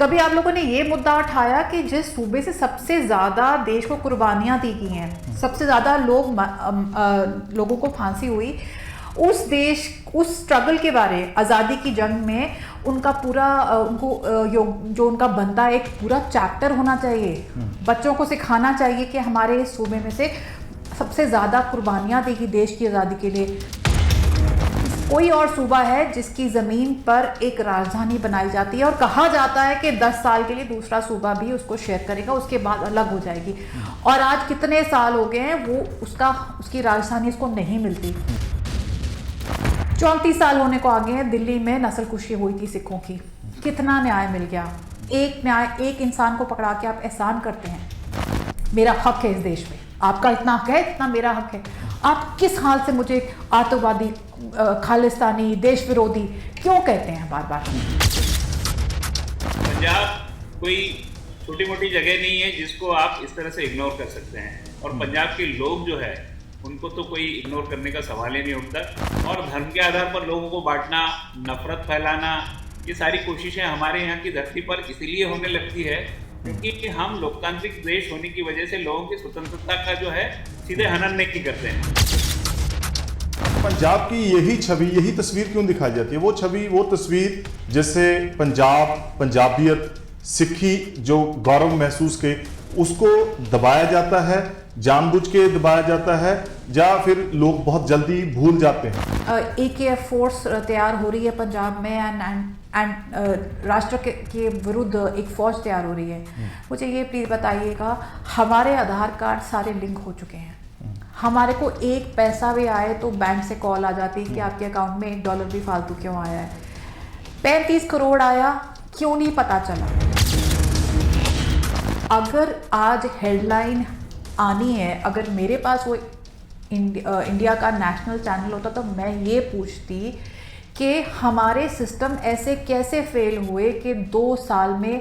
कभी आप लोगों ने ये मुद्दा उठाया कि जिस सूबे से सबसे ज़्यादा देश को कुर्बानियाँ दी गई हैं, सबसे ज़्यादा लोगों को फांसी हुई, उस देश, उस स्ट्रगल के बारे, आज़ादी की जंग में उनका पूरा जो उनका बनता एक पूरा चैप्टर होना चाहिए। बच्चों को सिखाना चाहिए कि हमारे सूबे में से सबसे ज़्यादा कुर्बानियाँ दी गई देश की आज़ादी के लिए। कोई और सूबा है जिसकी ज़मीन पर एक राजधानी बनाई जाती है और कहा जाता है कि 10 साल के लिए दूसरा सूबा भी उसको शेयर करेगा, उसके बाद अलग हो जाएगी। और आज कितने साल हो गए हैं वो उसकी राजधानी उसको नहीं मिलती। 34 साल होने को आगे हैं, दिल्ली में नस्लकुशी हुई थी सिखों की, कितना न्याय मिल गया? एक इंसान को पकड़ा के आप एहसान करते हैं। मेरा हक है इस देश में, आपका इतना हक है जितना मेरा हक है। आप किस हाल से मुझे आतंकवादी, खालिस्तानी, देश विरोधी क्यों कहते हैं बार बार? पंजाब कोई छोटी मोटी जगह नहीं है जिसको आप इस तरह से इग्नोर कर सकते हैं। और पंजाब के लोग जो है उनको तो कोई इग्नोर करने का सवाल ही नहीं उठता। और धर्म के आधार पर लोगों को बांटना, नफरत फैलाना, ये सारी कोशिशें हमारे यहाँ की धरती पर इसीलिए होने लगती है क्योंकि हम लोकतांत्रिक देश होने की वजह से लोगों की स्वतंत्रता का जो है सीधे हनन नहीं करते हैं। पंजाब की यही छवि, यही तस्वीर क्यों दिखाई जाती है? वो छवि, वो तस्वीर जिससे पंजाब, पंजाबियत, सिखी जो गौरव महसूस के, उसको दबाया जाता है, जानबूझ के दबाया जाता है, या फिर लोग बहुत जल्दी भूल जाते हैं? एक एयर फोर्स तैयार हो रही है पंजाब में एंड राष्ट्र के विरुद्ध एक फौज तैयार हो रही है। मुझे ये प्लीज बताइएगा, हमारे आधार कार्ड सारे लिंक हो चुके हैं। हमारे को एक पैसा भी आए तो बैंक से कॉल आ जाती है कि आपके अकाउंट में $1 भी फालतू क्यों आया है। 35 करोड़ आया, क्यों नहीं पता चला? अगर आज हेडलाइन आनी है, अगर मेरे पास वो इंडिया का नेशनल चैनल होता तो मैं ये पूछती कि हमारे सिस्टम ऐसे कैसे फेल हुए कि 2 साल में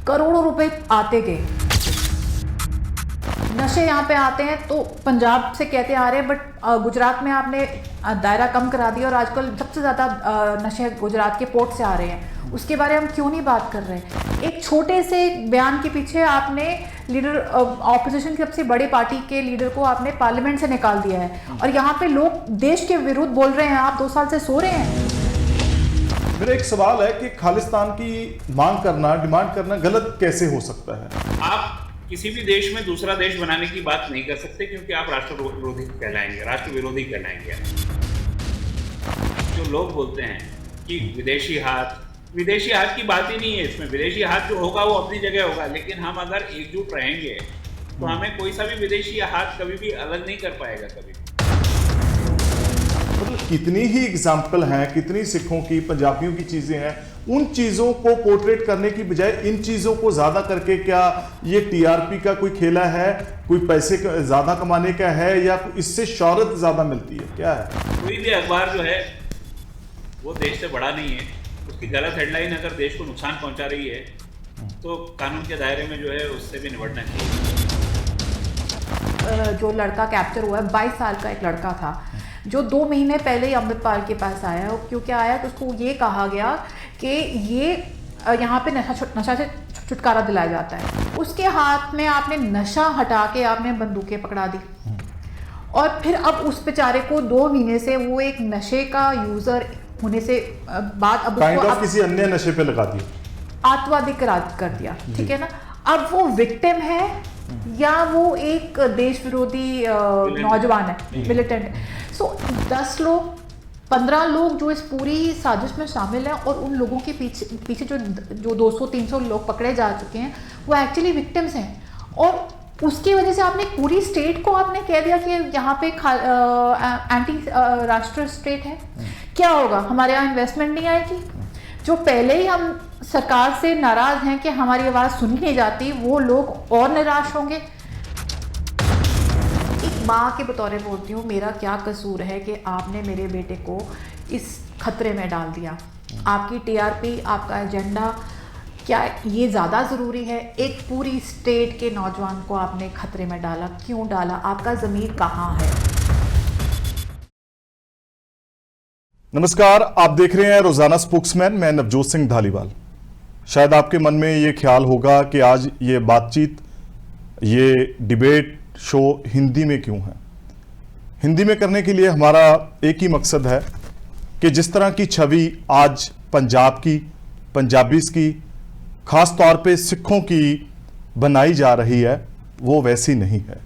करोड़ों रुपए आते गए। नशे यहाँ पे आते हैं तो पंजाब से कहते आ रहे हैं, बट गुजरात में आपने दायरा कम करा दिया और आजकल सबसे ज़्यादा नशे गुजरात के पोर्ट से आ रहे हैं। उसके बारे में हम क्यों नहीं बात कर रहे हैं? एक छोटे से बयान के पीछे आपने लीडर, ऑपोजिशन की सबसे बड़ी पार्टी के लीडर को आपने पार्लियामेंट से निकाल दिया है और यहाँ पे लोग देश के विरुद्ध बोल रहे हैं। आप 2 साल से सो रहे हैं। मेरा एक सवाल है कि खालिस्तान की मांग करना, डिमांड करना गलत कैसे हो सकता है? आप किसी भी देश में दूसरा देश बनाने की बात नहीं कर सकते क्योंकि आप राष्ट्र विरोधी कहलाएंगे, राष्ट्र विरोधी कहलाएंगे। जो लोग बोलते हैं कि विदेशी हाथ की बात ही नहीं है इसमें। विदेशी हाथ जो होगा वो अपनी जगह होगा, लेकिन हम अगर एकजुट रहेंगे तो हमें कोई सा भी विदेशी हाथ कभी भी अलग नहीं कर पाएगा कभी। मतलब कितनी ही एग्जाम्पल हैं, कितनी सिखों की, पंजाबियों की चीजें हैं, उन चीजों को पोर्ट्रेट करने की बजाय इन चीजों को ज्यादा करके, क्या ये टीआरपी का कोई खेला है, कोई पैसे ज्यादा कमाने का है, या इससे शौहरत ज्यादा मिलती है, क्या है? कोई भी अखबार जो है वो देश से बड़ा नहीं है। उसकी गलत हेडलाइन अगर देश को नुकसान पहुंचा रही है तो कानून के दायरे में जो है उससे भी निपटना चाहिए। जो लड़का कैप्चर हुआ है, 22 साल का एक लड़का था जो 2 महीने पहले ही अमृतपाल के पास आया। और क्योंकि आया तो उसको ये कहा गया कि ये यहाँ पे नशा से छुटकारा दिलाया जाता है। उसके हाथ में आपने नशा हटा के आपने बंदूकें पकड़ा दी और फिर अब उस बेचारे को 2 महीने से वो एक नशे का यूजर होने से बाद अब उसको किसी अन्य नशे पे लगा दिया, आतंकवादी करार कर दिया, ठीक है ना? अब वो विक्टिम है या वो एक देश विरोधी नौजवान है, मिलिटेंट है। सो 10 लोग, 15 लोग जो इस पूरी साजिश में शामिल हैं और उन लोगों के पीछे जो 200-300 लोग पकड़े जा चुके हैं वो एक्चुअली विक्टिम्स हैं। और उसकी वजह से आपने पूरी स्टेट को आपने कह दिया कि यहाँ पे एंटी राष्ट्र स्टेट है। क्या होगा? हमारे यहाँ इन्वेस्टमेंट नहीं आएगी। जो पहले ही हम सरकार से नाराज हैं कि हमारी आवाज़ सुनी नहीं जाती, वो लोग और निराश होंगे। एक माँ के बतौर बोलती हूँ, मेरा क्या कसूर है कि आपने मेरे बेटे को इस खतरे में डाल दिया? आपकी टीआरपी, आपका एजेंडा, क्या ये ज़्यादा ज़रूरी है? एक पूरी स्टेट के नौजवान को आपने खतरे में डाला, क्यों डाला? आपका ज़मीर कहाँ है? नमस्कार, आप देख रहे हैं रोजाना स्पोक्समैन। मैं नवजोत सिंह धालीवाल। शायद आपके मन में ये ख्याल होगा कि आज ये बातचीत, ये डिबेट शो हिंदी में क्यों है। हिंदी में करने के लिए हमारा एक ही मकसद है कि जिस तरह की छवि आज पंजाब की, पंजाबीज़ की, ख़ास तौर पे सिखों की बनाई जा रही है, वो वैसी नहीं है।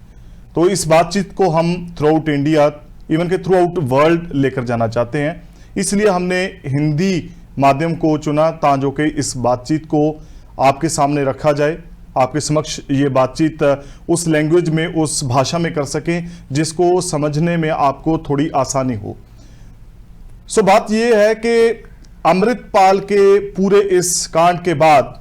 तो इस बातचीत को हम थ्रू आउट इंडिया, इवन के थ्रू आउट वर्ल्ड लेकर जाना चाहते हैं। इसलिए हमने हिंदी माध्यम को चुना ताकि कि इस बातचीत को आपके सामने रखा जाए, आपके समक्ष ये बातचीत उस लैंग्वेज में, उस भाषा में कर सकें जिसको समझने में आपको थोड़ी आसानी हो। सो बात ये है कि अमृतपाल के पूरे इस कांड के बाद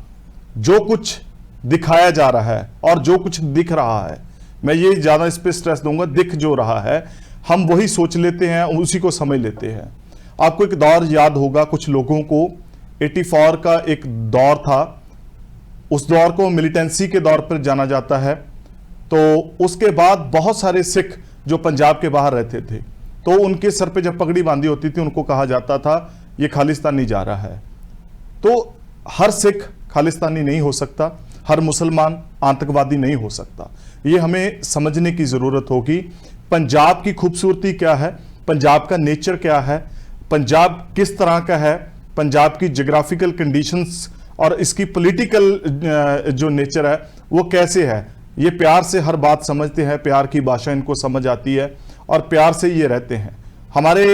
जो कुछ दिखाया जा रहा है और जो कुछ दिख रहा है, मैं ये ज़्यादा इस पर स्ट्रेस दूंगा, दिख जो रहा है हम वही सोच लेते हैं, उसी को समझ लेते हैं। आपको एक दौर याद होगा, कुछ लोगों को 84 का एक दौर था, उस दौर को मिलिटेंसी के दौर पर जाना जाता है। तो उसके बाद बहुत सारे सिख जो पंजाब के बाहर रहते थे, तो उनके सर पे जब पगड़ी बांधी होती थी उनको कहा जाता था ये खालिस्तानी जा रहा है। तो हर सिख खालिस्तानी नहीं हो सकता, हर मुसलमान आतंकवादी नहीं हो सकता। ये हमें समझने की ज़रूरत होगी। पंजाब की खूबसूरती क्या है, पंजाब का नेचर क्या है, पंजाब किस तरह का है, पंजाब की जोग्राफिकल कंडीशंस और इसकी पॉलिटिकल जो नेचर है वो कैसे है। ये प्यार से हर बात समझते हैं, प्यार की भाषा इनको समझ आती है और प्यार से ये रहते हैं। हमारे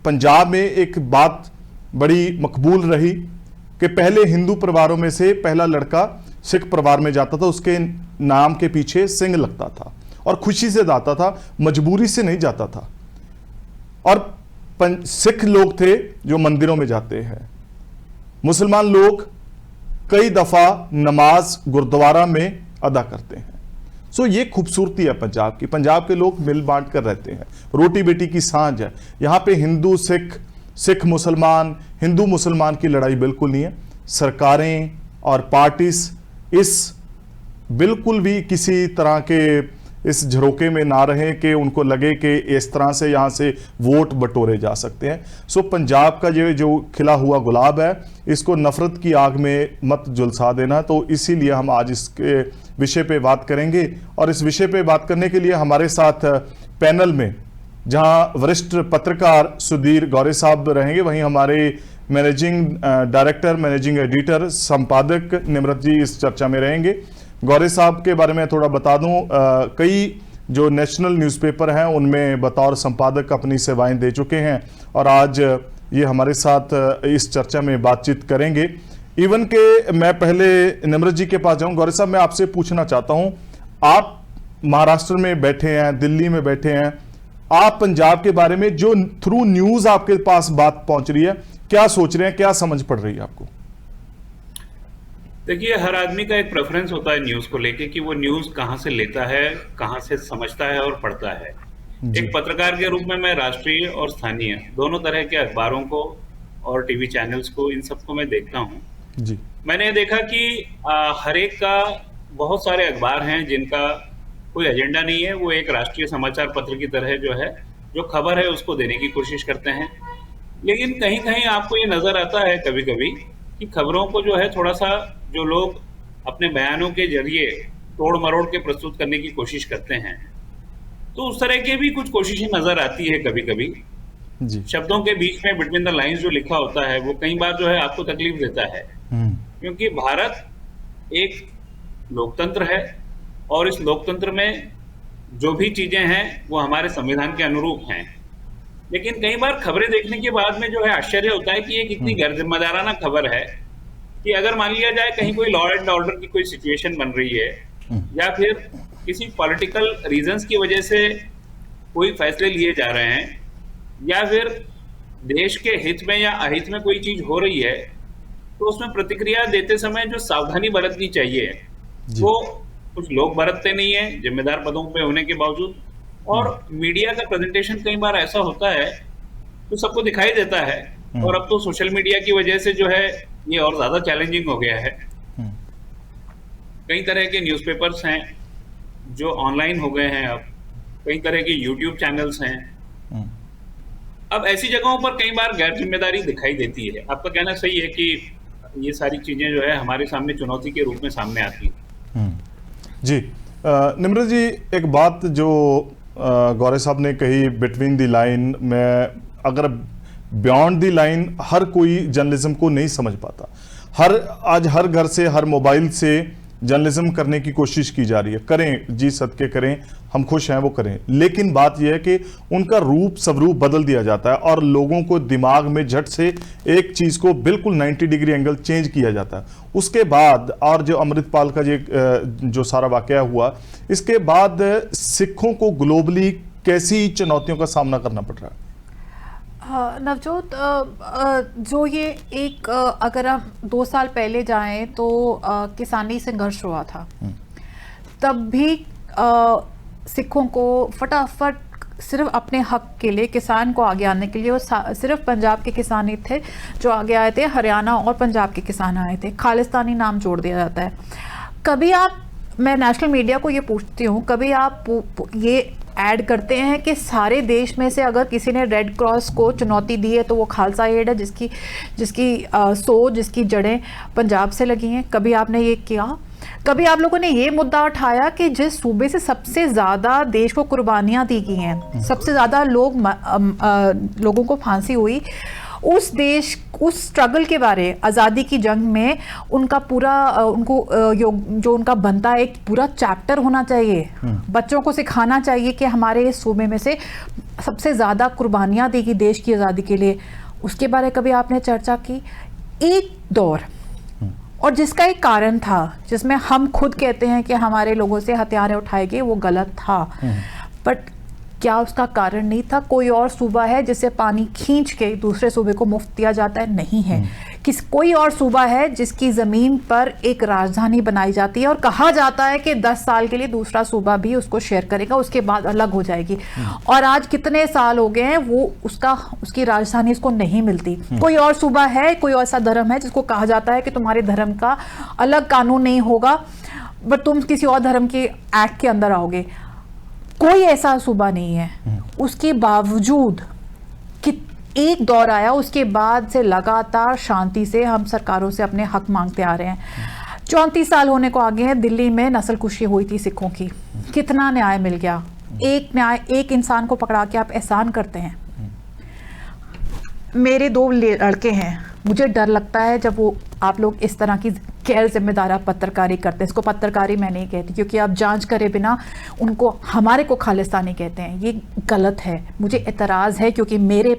पंजाब में एक बात बड़ी मकबूल रही कि पहले हिंदू परिवारों में से पहला लड़का सिख परिवार में जाता था, उसके नाम के पीछे सिंह लगता था और खुशी से जाता था, मजबूरी से नहीं जाता था। और सिख लोग थे जो मंदिरों में जाते हैं, मुसलमान लोग कई दफा नमाज गुरुद्वारा में अदा करते हैं। सो ये खूबसूरती है पंजाब की। पंजाब के लोग मिल बांट कर रहते हैं, रोटी बेटी की सांझ है। यहाँ पे हिंदू सिख, सिख मुसलमान, हिंदू मुसलमान की लड़ाई बिल्कुल नहीं है। सरकारें और पार्टीज इस बिल्कुल भी किसी तरह के इस झरोके में ना रहें कि उनको लगे कि इस तरह से यहाँ से वोट बटोरे जा सकते हैं। सो पंजाब का ये जो खिला हुआ गुलाब है, इसको नफरत की आग में मत झुलसा देना। तो इसीलिए हम आज इसके विषय पे बात करेंगे और इस विषय पे बात करने के लिए हमारे साथ पैनल में जहाँ वरिष्ठ पत्रकार सुधीर गौरे साहब रहेंगे, वहीं हमारे मैनेजिंग डायरेक्टर, मैनेजिंग एडिटर, संपादक निमृत जी इस चर्चा में रहेंगे। गौरे साहब के बारे में थोड़ा बता दूं, कई जो नेशनल न्यूज़पेपर हैं उनमें बतौर संपादक अपनी सेवाएं दे चुके हैं और आज ये हमारे साथ इस चर्चा में बातचीत करेंगे। इवन के मैं पहले निमृत जी के पास जाऊं। गौरे साहब, मैं आपसे पूछना चाहता हूं, आप महाराष्ट्र में बैठे हैं, दिल्ली में बैठे हैं, आप पंजाब के बारे में जो थ्रू न्यूज़ आपके पास बात पहुंच रही है, क्या सोच रहे हैं, क्या समझ पड़ रही है आपको? देखिए, हर आदमी का एक प्रेफरेंस होता है न्यूज़ को लेके कि वो न्यूज़ कहाँ से लेता है, कहाँ से समझता है और पढ़ता है। एक पत्रकार के रूप में मैं राष्ट्रीय और स्थानीय दोनों तरह के अखबारों को और टीवी चैनल्स को, इन सबको मैं देखता हूँ जी। मैंने देखा कि हर एक का बहुत सारे अखबार हैं जिनका कोई एजेंडा नहीं है। वो एक राष्ट्रीय समाचार पत्र की तरह जो है, जो खबर है उसको देने की कोशिश करते हैं। लेकिन कहीं कहीं आपको ये नज़र आता है कभी कभी कि खबरों को जो है थोड़ा सा जो लोग अपने बयानों के जरिए तोड़ मरोड़ के प्रस्तुत करने की कोशिश करते हैं, तो उस तरह की भी कुछ कोशिशें नजर आती है कभी कभी। जी। शब्दों के बीच में बिटवीन द लाइंस जो लिखा होता है वो कई बार जो है आपको तकलीफ देता है, क्योंकि भारत एक लोकतंत्र है और इस लोकतंत्र में जो भी चीजें हैं वो हमारे संविधान के अनुरूप हैं। लेकिन कई बार खबरें देखने के बाद में जो है आश्चर्य होता है कि ये कितनी गैर जिम्मेदाराना खबर है कि अगर मान लिया जाए कहीं कोई लॉ एंड ऑर्डर की कोई सिचुएशन बन रही है या फिर किसी पॉलिटिकल रीजंस की वजह से कोई फैसले लिए जा रहे हैं या फिर देश के हित में या अहित में कोई चीज हो रही है, तो उसमें प्रतिक्रिया देते समय जो सावधानी बरतनी चाहिए वो कुछ लोग बरतते नहीं है जिम्मेदार पदों पे होने के बावजूद। और मीडिया का प्रेजेंटेशन कई बार ऐसा होता है तो सबको दिखाई देता है, और अब तो सोशल मीडिया की वजह से जो है ये और ज्यादा चैलेंजिंग हो गया है। कई तरह के न्यूज़पेपर्स हैं जो ऑनलाइन हो गए हैं, अब कई तरह के यूट्यूब चैनल्स हैं। अब ऐसी जगहों पर कई बार गैर जिम्मेदारी दिखाई देती है। आपका कहना सही है कि ये सारी चीजें जो है हमारे सामने चुनौती के रूप में सामने आती है। जी निम्रत जी, एक बात जो गौरे साहब ने कही बिटवीन द लाइन में, अगर बियॉन्ड द लाइन हर कोई जर्नलिज्म को नहीं समझ पाता। आज हर घर से, हर मोबाइल से जर्नलिज्म करने की कोशिश की जा रही है। करें जी, सदके करें, हम खुश हैं वो करें, लेकिन बात यह है कि उनका रूप स्वरूप बदल दिया जाता है और लोगों को दिमाग में झट से एक चीज़ को बिल्कुल 90 डिग्री एंगल चेंज किया जाता है। उसके बाद और जो अमृतपाल का जो सारा वाकया हुआ, इसके बाद सिखों को ग्लोबली कैसी चुनौतियों का सामना करना पड़ रहा है? नवजोत, जो ये एक अगर हम 2 साल पहले जाएं तो किसानी संघर्ष हुआ था, तब भी सिखों को फटाफट सिर्फ अपने हक के लिए, किसान को आगे आने के लिए, वो सिर्फ पंजाब के किसान ही थे जो आगे आए थे, हरियाणा और पंजाब के किसान आए थे। खालिस्तानी नाम जोड़ दिया जाता है। कभी मैं नेशनल मीडिया को ये पूछती हूँ, कभी आप ये ऐड करते हैं कि सारे देश में से अगर किसी ने रेड क्रॉस को चुनौती दी है तो वो खालसा एड है, जिसकी जड़ें पंजाब से लगी हैं? कभी आपने ये किया? कभी आप लोगों ने ये मुद्दा उठाया कि जिस सूबे से सबसे ज़्यादा देश को कुर्बानियाँ दी गई हैं, सबसे ज़्यादा लोगों को फांसी हुई, उस स्ट्रगल के बारे, आज़ादी की जंग में उनका पूरा जो उनका बनता है एक पूरा चैप्टर होना चाहिए। बच्चों को सिखाना चाहिए कि हमारे इस सूबे में से सबसे ज़्यादा कुर्बानियाँ दी गई देश की आज़ादी के लिए। उसके बारे कभी आपने चर्चा की? एक दौर, और जिसका एक कारण था, जिसमें हम खुद कहते हैं कि हमारे लोगों से हथियार उठाए गए, वो गलत था, बट क्या उसका कारण नहीं था? कोई और सूबा है जिससे पानी खींच के दूसरे सूबे को मुफ्त दिया जाता है? नहीं है। कोई और सूबा है जिसकी ज़मीन पर एक राजधानी बनाई जाती है और कहा जाता है कि 10 साल के लिए दूसरा सूबा भी उसको शेयर करेगा, उसके बाद अलग हो जाएगी। और आज कितने साल हो गए हैं वो उसकी राजधानी उसको नहीं मिलती। कोई और सूबा है, कोई ऐसा धर्म है जिसको कहा जाता है कि तुम्हारे धर्म का अलग कानून नहीं होगा, बट तुम किसी और धर्म के एक्ट के अंदर आओगे। कोई ऐसा सूबा नहीं है। उसके बावजूद कि एक दौर आया, उसके बाद से लगातार शांति से हम सरकारों से अपने हक मांगते आ रहे हैं। 34 साल होने को आगे हैं। दिल्ली में नस्लकुशी हुई थी सिखों की, कितना न्याय मिल गया? एक इंसान को पकड़ा के आप एहसान करते हैं। मेरे 2 लड़के हैं, मुझे डर लगता है जब आप लोग इस तरह की गैर जिम्मेदार पत्रकारी करते हैं। इसको पत्रकारी मैं नहीं कहती, क्योंकि आप जांच करे बिना हमारे को खालिस्तानी कहते हैं, ये गलत है। मुझे एतराज़ है क्योंकि मेरे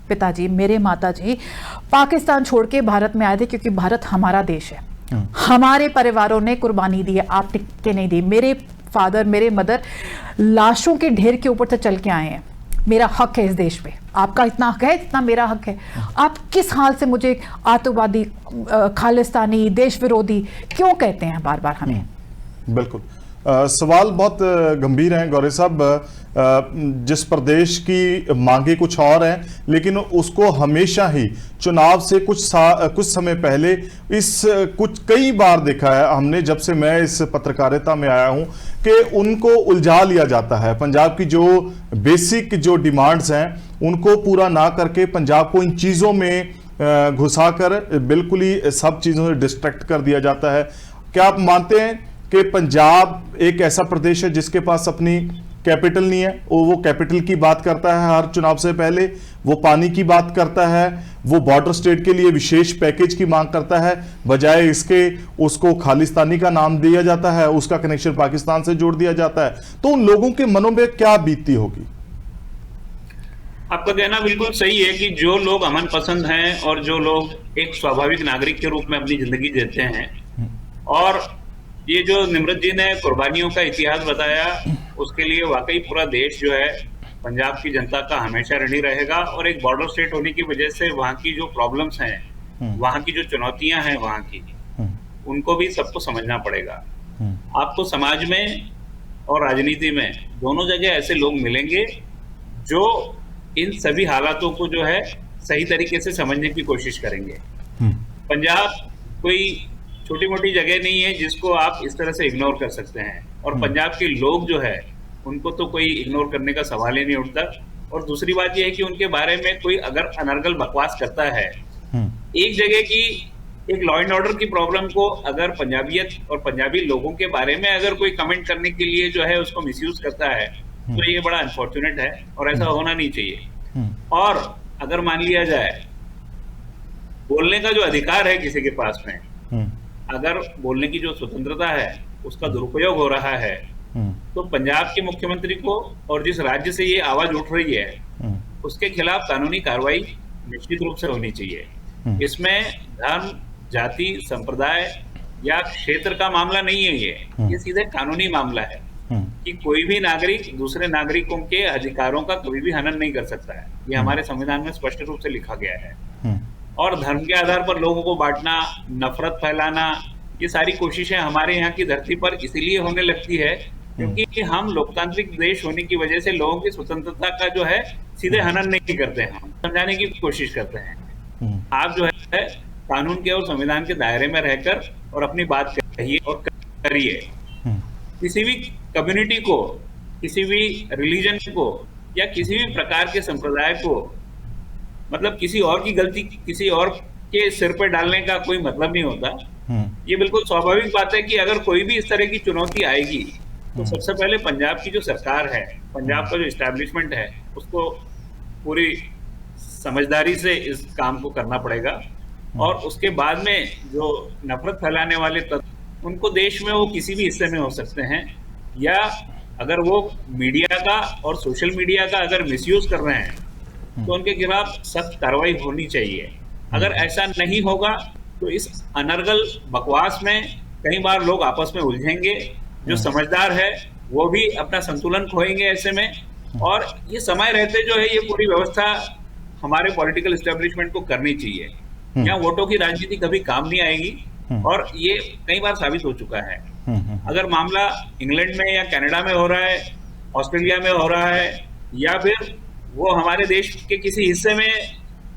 पिताजी, मेरे माताजी पाकिस्तान छोड़ के भारत में आए थे, क्योंकि भारत हमारा देश है। हमारे परिवारों ने कुर्बानी दी है, आपने नहीं दी। मेरे फादर, मेरे मदर लाशों के ढेर के ऊपर से चल के आए हैं। मेरा हक है इस देश पे, आपका इतना हक है जितना मेरा हक है। आप किस हाल से मुझे आतंकवादी, खालिस्तानी, देश विरोधी क्यों कहते हैं बार बार हमें? बिल्कुल, सवाल बहुत गंभीर हैं गौरे साहब। जिस प्रदेश की मांगे कुछ और हैं, लेकिन उसको हमेशा ही चुनाव से कुछ समय पहले कई बार देखा है हमने, जब से मैं इस पत्रकारिता में आया हूं, कि उनको उलझा लिया जाता है। पंजाब की जो बेसिक जो डिमांड्स हैं उनको पूरा ना करके पंजाब को इन चीज़ों में घुसाकर बिल्कुल ही सब चीज़ों से डिस्ट्रैक्ट कर दिया जाता है। क्या आप मानते हैं कि पंजाब एक ऐसा प्रदेश है जिसके पास अपनी कैपिटल नहीं है? वो कैपिटल की बात करता है हर चुनाव से पहले, वो पानी की बात करता है, वो बॉर्डर स्टेट के लिए विशेष पैकेज की मांग करता है, बजाय इसके उसको खालिस्तानी का नाम दिया जाता है, उसका कनेक्शन पाकिस्तान से जोड़ दिया जाता है। तो उन लोगों के मनों में क्या बीतती होगी? आपका कहना बिल्कुल सही है कि जो लोग अमन पसंद हैं और जो लोग एक स्वाभाविक नागरिक के रूप में अपनी जिंदगी जीते हैं, और ये जो निम्रत जी ने कुर्बानियों का इतिहास बताया, उसके लिए वाकई पूरा देश जो है पंजाब की जनता का हमेशा ऋणी रहेगा। और एक बॉर्डर स्टेट होने की वजह से वहाँ की जो प्रॉब्लम्स हैं, वहाँ की जो चुनौतियां हैं वहाँ की, उनको भी सबको समझना पड़ेगा। आपको समाज में और राजनीति में दोनों जगह ऐसे लोग मिलेंगे जो इन सभी हालातों को जो है सही तरीके से समझने की कोशिश करेंगे। पंजाब कोई छोटी मोटी जगह नहीं है जिसको आप इस तरह से इग्नोर कर सकते हैं, और पंजाब के लोग जो है उनको तो कोई इग्नोर करने का सवाल ही नहीं उठता। और दूसरी बात यह है कि उनके बारे में कोई अगर अनर्गल बकवास करता है, एक जगह की एक लॉ एंड ऑर्डर की प्रॉब्लम को अगर पंजाबियत और पंजाबी लोगों के बारे में अगर कोई कमेंट करने के लिए जो है उसको मिसयूज करता है तो ये बड़ा अनफॉर्चुनेट है और ऐसा होना नहीं चाहिए। और अगर मान लिया जाए बोलने का जो अधिकार है किसी के पास में, अगर बोलने की जो स्वतंत्रता है उसका दुरुपयोग हो रहा है तो पंजाब के मुख्यमंत्री को और जिस राज्य से ये आवाज उठ रही है उसके खिलाफ कानूनी कार्रवाई निश्चित रूप से होनी चाहिए। इसमें धर्म, जाति, संप्रदाय या क्षेत्र का मामला नहीं है, ये सीधे कानूनी मामला है कि कोई भी नागरिक दूसरे नागरिकों के अधिकारों का कभी भी हनन नहीं कर सकता है। ये हमारे संविधान में स्पष्ट रूप से लिखा गया है। और धर्म के आधार पर लोगों को बांटना, नफरत फैलाना, ये सारी कोशिशें हमारे यहाँ की धरती पर इसीलिए होने लगती है क्योंकि हम लोकतांत्रिक देश होने की वजह से लोगों की स्वतंत्रता का जो है सीधे हनन नहीं करते हैं, हम समझाने की कोशिश करते हैं। आप जो है कानून के और संविधान के दायरे में रहकर और अपनी बात कहिए और करिए। किसी भी कम्युनिटी को, किसी भी रिलीजन को या किसी भी प्रकार के संप्रदाय को मतलब किसी और की गलती किसी और के सिर पे डालने का कोई मतलब नहीं होता। ये बिल्कुल स्वाभाविक बात है कि अगर कोई भी इस तरह की चुनौती आएगी तो सबसे पहले पंजाब की जो सरकार है, पंजाब का जो एस्टैब्लिशमेंट है, उसको पूरी समझदारी से इस काम को करना पड़ेगा। और उसके बाद में जो नफरत फैलाने वाले तत्व, उनको देश में वो किसी भी हिस्से में हो सकते हैं, या अगर वो मीडिया का और सोशल मीडिया का अगर मिसयूज कर रहे हैं तो उनके खिलाफ सख्त कार्रवाई होनी चाहिए। अगर ऐसा नहीं होगा तो इस अनर्गल बकवास में कई बार लोग आपस में उलझेंगे। जो समझदार है वो भी अपना संतुलन खोएंगे ऐसे में, और ये समय रहते जो है ये पूरी व्यवस्था हमारे पॉलिटिकल एस्टेब्लिशमेंट को करनी चाहिए। यहाँ वोटों की राजनीति कभी काम नहीं आएगी और ये कई बार साबित हो चुका है। अगर मामला इंग्लैंड में या कनाडा में हो रहा है, ऑस्ट्रेलिया में हो रहा है, या फिर वो हमारे देश के किसी हिस्से में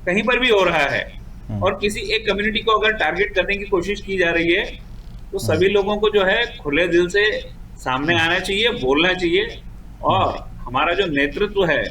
कहीं पर भी हो रहा है और किसी एक कम्युनिटी को अगर टारगेट करने की कोशिश की जा रही है तो सभी लोगों को जो है खुले दिल से सामने आना चाहिए, बोलना चाहिए, और हमारा जो नेतृत्व है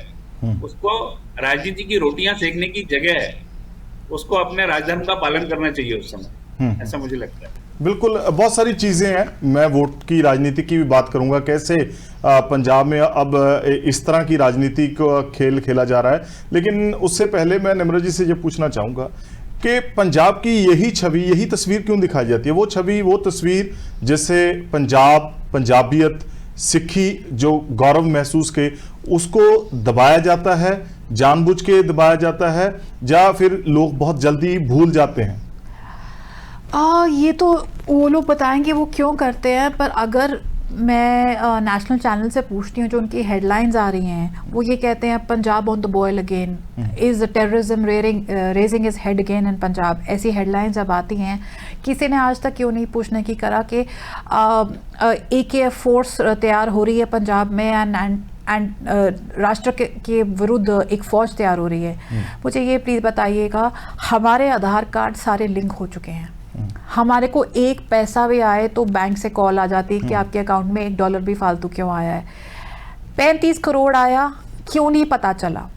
उसको राजनीति की रोटियां सेकने की जगह उसको अपने राजधर्म का पालन करना चाहिए उस समय, ऐसा मुझे लगता है। बिल्कुल, बहुत सारी चीज़ें हैं। मैं वोट की राजनीति की भी बात करूंगा, कैसे पंजाब में अब इस तरह की राजनीति का खेल खेला जा रहा है। लेकिन उससे पहले मैं निम्रत जी से ये पूछना चाहूँगा कि पंजाब की यही छवि, यही तस्वीर क्यों दिखाई जाती है? वो छवि, वो तस्वीर जिससे पंजाब, पंजाबियत, सिक्खी जो गौरव महसूस के, उसको दबाया जाता है, जानबूझ के दबाया जाता है, या फिर लोग बहुत जल्दी भूल जाते हैं? ये तो वो लोग बताएंगे वो क्यों करते हैं, पर अगर मैं नेशनल चैनल से पूछती हूँ, जो उनकी हेडलाइंस आ रही हैं, वो ये कहते हैं Punjab on the boil again, is terrorism raising is head again in Punjab. ऐसी हेडलाइंस अब आती हैं। किसी ने आज तक क्यों नहीं पूछने की करा कि AKF फोर्स तैयार हो रही है पंजाब में एंड राष्ट्र के विरुद्ध एक फौज तैयार हो रही है। मुझे ये प्लीज़ बताइएगा, हमारे आधार कार्ड सारे लिंक हो चुके हैं। हमारे को एक पैसा भी आए तो बैंक से कॉल आ जाती है कि आपके अकाउंट में $1 भी फालतू क्यों आया है। 35 करोड़ आया, क्यों नहीं पता चला?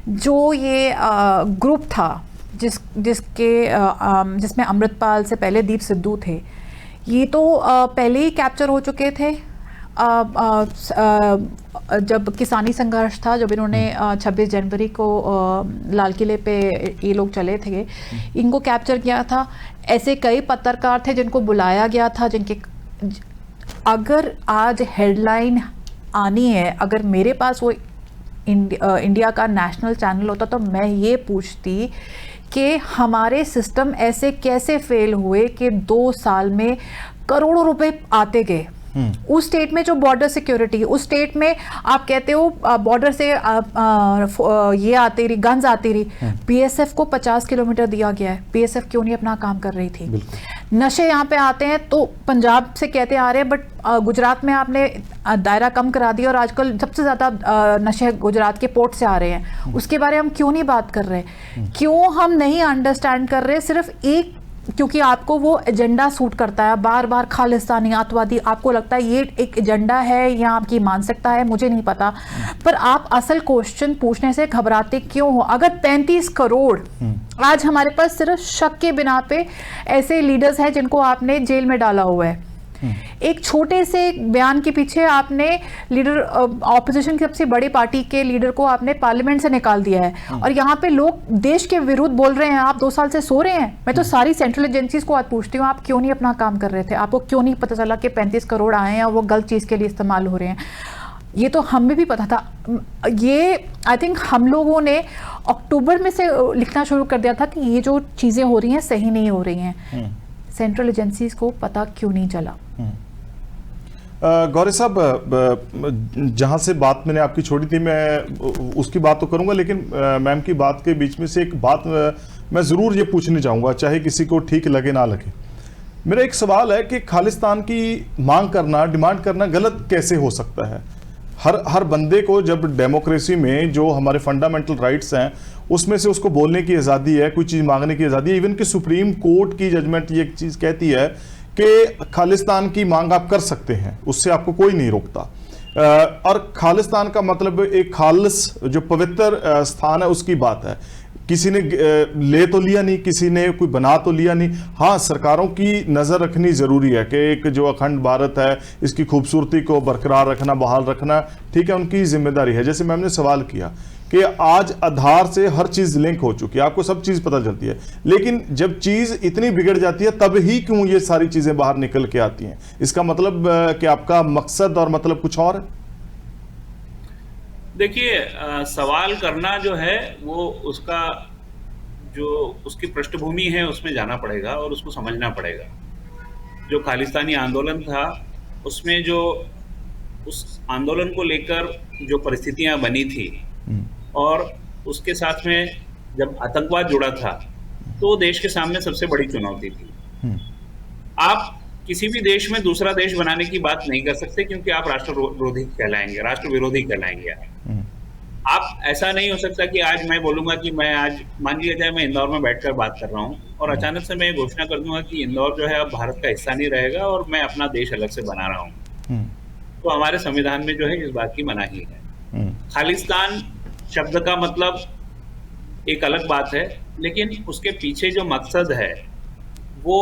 जो ये ग्रुप था जिसमें अमृतपाल से पहले दीप सिद्धू थे, ये तो पहले ही कैप्चर हो चुके थे। जब किसानी संघर्ष था, जब इन्होंने 26 जनवरी को लाल किले पे ये लोग चले थे, इनको कैप्चर किया था। ऐसे कई पत्रकार थे जिनको बुलाया गया था, जिनके अगर आज हेडलाइन आनी है, अगर मेरे पास वो इंडिया का नेशनल चैनल होता तो मैं ये पूछती कि हमारे सिस्टम ऐसे कैसे फेल हुए कि 2 साल में करोड़ों रुपए आते गए। उस स्टेट में जो बॉर्डर सिक्योरिटी, उस स्टेट में आप कहते हो बॉर्डर से ये आती रही, गन्स आती रही, बीएसएफ को 50 किलोमीटर दिया गया है। बीएसएफ क्यों नहीं अपना काम कर रही थी? नशे यहाँ पे आते हैं तो पंजाब से कहते आ रहे हैं, बट गुजरात में आपने दायरा कम करा दिया और आजकल सबसे ज़्यादा नशे गुजरात के पोर्ट से आ रहे हैं। उसके बारे में हम क्यों नहीं बात कर रहे? क्यों हम नहीं अंडरस्टैंड कर रहे? सिर्फ एक क्योंकि आपको वो एजेंडा सूट करता है, बार बार खालिस्तानी अतवादी, आपको लगता है ये एक एजेंडा है या आपकी मानसिकता है, मुझे नहीं पता, पर आप असल क्वेश्चन पूछने से घबराते क्यों हो? अगर 35 करोड़ आज हमारे पास सिर्फ शक के बिना पे ऐसे लीडर्स हैं जिनको आपने जेल में डाला हुआ है, एक छोटे से बयान के पीछे आपने लीडर ऑपोजिशन की सबसे बड़ी पार्टी के लीडर को आपने पार्लियामेंट से निकाल दिया है, और यहाँ पे लोग देश के विरुद्ध बोल रहे हैं। आप 2 साल से सो रहे हैं। मैं तो सारी सेंट्रल एजेंसीज को आज पूछती हूँ, आप क्यों नहीं अपना काम कर रहे थे? आपको क्यों नहीं पता चला कि 35 करोड़ आए हैं और वो गलत चीज़ के लिए इस्तेमाल हो रहे हैं? ये तो हमें भी पता था। ये आई थिंक हम लोगों ने अक्टूबर में से लिखना शुरू कर दिया था कि ये जो चीज़ें हो रही हैं सही नहीं हो रही हैं। सेंट्रल एजेंसीज को पता क्यों नहीं चला? गौरी साहब, जहां से बात मैंने आपकी छोड़ी थी मैं उसकी बात तो करूंगा, लेकिन मैम की बात के बीच में से एक बात मैं ज़रूर ये पूछना चाहूँगा, चाहे किसी को ठीक लगे ना लगे। मेरा एक सवाल है कि खालिस्तान की मांग करना, डिमांड करना गलत कैसे हो सकता है? हर बंदे को, जब डेमोक्रेसी में जो हमारे फंडामेंटल राइट्स हैं उसमें से उसको बोलने की आज़ादी है, कोई चीज़ मांगने की आज़ादी है। इवन कि सुप्रीम कोर्ट की जजमेंट ये एक चीज़ कहती है कि खालिस्तान की मांग आप कर सकते हैं, उससे आपको कोई नहीं रोकता। और खालिस्तान का मतलब एक खालिस जो पवित्र स्थान है उसकी बात है। किसी ने ले तो लिया नहीं, किसी ने कोई बना तो लिया नहीं। हाँ, सरकारों की नज़र रखनी ज़रूरी है कि एक जो अखंड भारत है इसकी खूबसूरती को बरकरार रखना, बहाल रखना, ठीक है, उनकी जिम्मेदारी है। जैसे मैम ने सवाल किया कि आज आधार से हर चीज़ लिंक हो चुकी है, आपको सब चीज़ पता चलती है, लेकिन जब चीज़ इतनी बिगड़ जाती है तब ही क्यों ये सारी चीज़ें बाहर निकल के आती हैं? इसका मतलब कि आपका मकसद और मतलब कुछ और है? देखिए, सवाल करना जो है वो उसका जो उसकी पृष्ठभूमि है उसमें जाना पड़ेगा और उसको समझना पड़ेगा। जो खालिस्तानी आंदोलन था उसमें जो उस आंदोलन को लेकर जो परिस्थितियां बनी थी और उसके साथ में जब आतंकवाद जुड़ा था तो देश के सामने सबसे बड़ी चुनौती थी। आप किसी भी देश में दूसरा देश बनाने की बात नहीं कर सकते क्योंकि आप राष्ट्रविरोधी कहलाएंगे, राष्ट्रविरोधी कहलाएंगे। आप ऐसा नहीं हो सकता कि आज मैं बोलूंगा कि मैं आज, मान लिया जाए मैं इंदौर में बैठकर बात कर रहा हूं और अचानक से मैं ये घोषणा कर दूंगा कि इंदौर जो है अब भारत का हिस्सा नहीं रहेगा और मैं अपना देश अलग से बना रहा हूं। तो हमारे संविधान में जो है इस बात की मनाही है। खालिस्तान शब्द का मतलब एक अलग बात है, लेकिन उसके पीछे जो मकसद है वो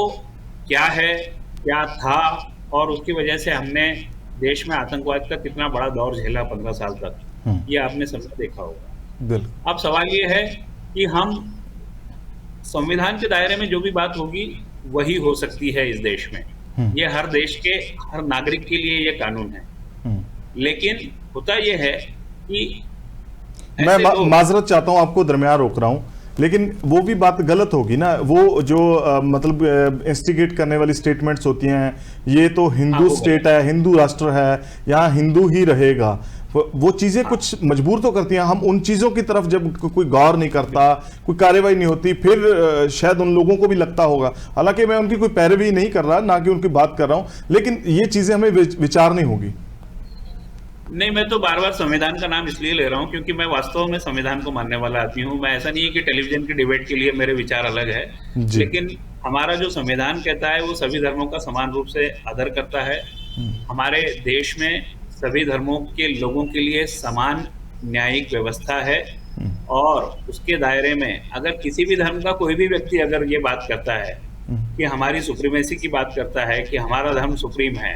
क्या है, क्या था, और उसकी वजह से हमने देश में आतंकवाद का कितना बड़ा दौर झेला 15 साल तक, ये आपने सब देखा होगा। अब सवाल ये है कि हम संविधान के दायरे में जो भी बात होगी वही हो सकती है इस देश में। ये हर देश के हर नागरिक के लिए ये कानून है। लेकिन होता ये है कि मैं माजरत चाहता हूं, आपको दरमियान रोक रहा हूं, लेकिन वो भी बात गलत होगी ना। वो जो मतलब इंस्टिगेट करने वाली स्टेटमेंट्स होती हैं, ये तो हिंदू स्टेट है, हिंदू राष्ट्र है, यहाँ हिंदू ही रहेगा, वो चीज़ें कुछ मजबूर तो करती हैं। हम उन चीज़ों की तरफ जब कोई गौर नहीं करता, कोई कार्रवाई नहीं होती, फिर शायद उन लोगों को भी लगता होगा, हालांकि मैं उनकी कोई पैरवी नहीं कर रहा, ना कि उनकी बात कर रहा हूँ, लेकिन ये चीज़ें हमें विचारनी होगी। नहीं, मैं तो बार बार संविधान का नाम इसलिए ले रहा हूं क्योंकि मैं वास्तव में संविधान को मानने वाला आदमी हूं। मैं, ऐसा नहीं है कि टेलीविजन की डिबेट के लिए मेरे विचार अलग है, लेकिन हमारा जो संविधान कहता है वो सभी धर्मों का समान रूप से आदर करता है। हमारे देश में सभी धर्मों के लोगों के लिए समान न्यायिक व्यवस्था है और उसके दायरे में अगर किसी भी धर्म का कोई भी व्यक्ति अगर ये बात करता है कि हमारी सुप्रीमेसी की बात करता है कि हमारा धर्म सुप्रीम है,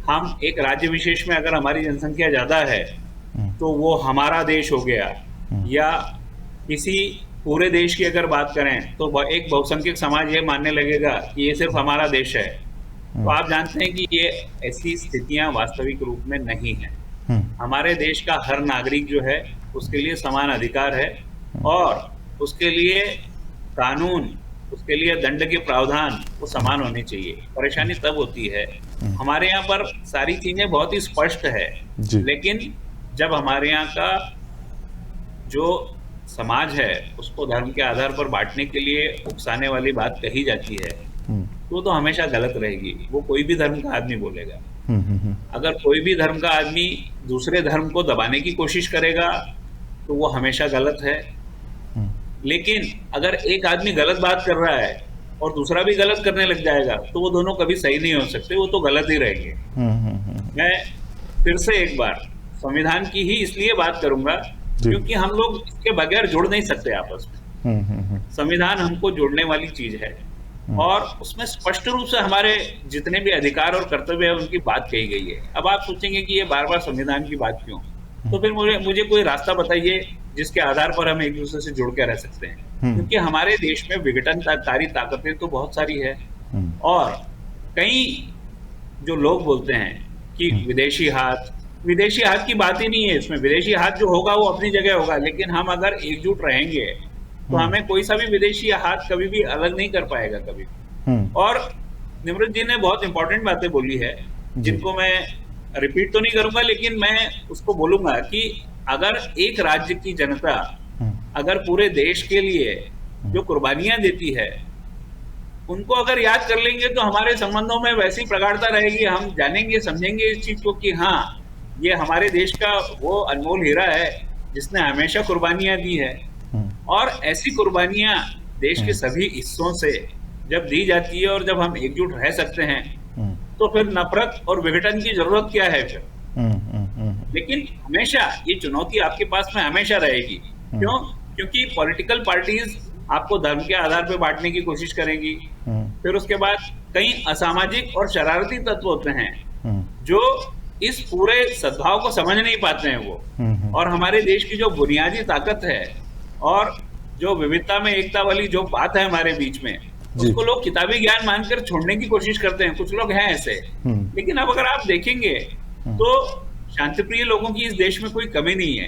हम एक राज्य विशेष में अगर हमारी जनसंख्या ज्यादा है तो वो हमारा देश हो गया, या किसी पूरे देश की अगर बात करें तो एक बहुसंख्यक समाज ये मानने लगेगा कि ये सिर्फ हमारा देश है। तो आप जानते हैं कि ये ऐसी स्थितियां वास्तविक रूप में नहीं है। हमारे देश का हर नागरिक जो है उसके लिए समान अधिकार है और उसके लिए कानून, उसके लिए दंड के प्रावधान वो समान होने चाहिए। परेशानी तब होती है, हमारे यहाँ पर सारी चीजें बहुत ही स्पष्ट है, लेकिन जब हमारे यहाँ का जो समाज है उसको धर्म के आधार पर बांटने के लिए उकसाने वाली बात कही जाती है तो हमेशा गलत रहेगी। वो कोई भी धर्म का आदमी बोलेगा। अगर कोई भी धर्म का आदमी दूसरे धर्म को दबाने की कोशिश करेगा तो वो हमेशा गलत है। लेकिन अगर एक आदमी गलत बात कर रहा है और दूसरा भी गलत करने लग जाएगा, तो वो दोनों कभी सही नहीं हो सकते, वो तो गलत ही रहेंगे। मैं फिर से एक बार संविधान की ही इसलिए बात करूंगा जी। क्योंकि हम लोग इसके बगैर जुड़ नहीं सकते आपस में। संविधान हमको जोड़ने वाली चीज है और उसमें स्पष्ट रूप से हमारे जितने भी अधिकार और कर्तव्य है उनकी बात कही गई है। अब आप सोचेंगे कि ये बार बार संविधान की बात क्यों, तो फिर मुझे कोई रास्ता बताइए जिसके आधार पर हम एक दूसरे से जुड़ के रह सकते हैं। क्योंकि हमारे देश में विघटनकारी ताकतें तो बहुत सारी है और कई जो लोग बोलते हैं कि विदेशी हाथ की बात ही नहीं है इसमें। विदेशी हाथ जो होगा वो अपनी जगह होगा, लेकिन हम अगर एकजुट रहेंगे तो हमें कोई सा भी विदेशी हाथ कभी भी अलग नहीं कर पाएगा कभी। और निमृत जी ने बहुत इंपॉर्टेंट बातें बोली है जिनको मैं रिपीट तो नहीं करूंगा, लेकिन मैं उसको बोलूंगा कि अगर एक राज्य की जनता अगर पूरे देश के लिए जो कुर्बानियां देती है उनको अगर याद कर लेंगे तो हमारे संबंधों में वैसी प्रगाढ़ता रहेगी। हम जानेंगे समझेंगे इस चीज को कि हाँ, ये हमारे देश का वो अनमोल हीरा है जिसने हमेशा कुर्बानियां दी है। और ऐसी कुर्बानियां देश के सभी हिस्सों से जब दी जाती है और जब हम एकजुट रह सकते हैं तो फिर नफरत और विघटन की जरूरत क्या है फिर। लेकिन हमेशा ये चुनौती आपके पास में हमेशा रहेगी। क्यों? क्योंकि पॉलिटिकल पार्टीज आपको धर्म के आधार पर बांटने की कोशिश करेंगी। फिर उसके बाद कई असामाजिक और शरारती तत्व होते हैं जो इस पूरे सद्भाव को समझ नहीं पाते हैं वो। और हमारे देश की जो बुनियादी ताकत है और जो विविधता में एकता वाली जो बात है हमारे बीच में, उसको लोग किताबी ज्ञान मानकर छोड़ने की कोशिश करते हैं। कुछ लोग हैं ऐसे। लेकिन अब अगर आप देखेंगे तो शांतिप्रिय लोगों की इस देश में कोई कमी नहीं है।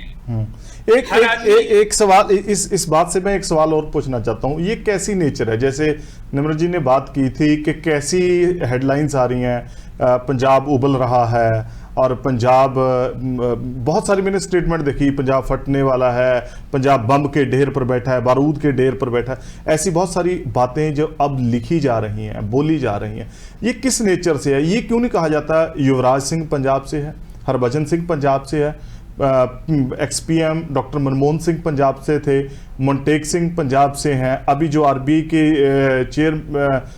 एक सवाल इस बात से मैं एक सवाल और पूछना चाहता हूँ। ये कैसी नेचर है? जैसे निमृत जी ने बात की थी कि कैसी हेडलाइंस आ रही हैं, पंजाब उबल रहा है और पंजाब, बहुत सारी मैंने स्टेटमेंट देखी, पंजाब फटने वाला है, पंजाब बम के ढेर पर बैठा है, बारूद के ढेर पर बैठा है। ऐसी बहुत सारी बातें जो अब लिखी जा रही हैं, बोली जा रही हैं, ये किस नेचर से है? ये क्यों नहीं कहा जाता युवराज सिंह पंजाब से है, हरभजन सिंह पंजाब से है, एक्स-पीएम डॉक्टर मनमोहन सिंह पंजाब से थे, मोन्टेक सिंह पंजाब से हैं, अभी जो आरबीआई के चेयर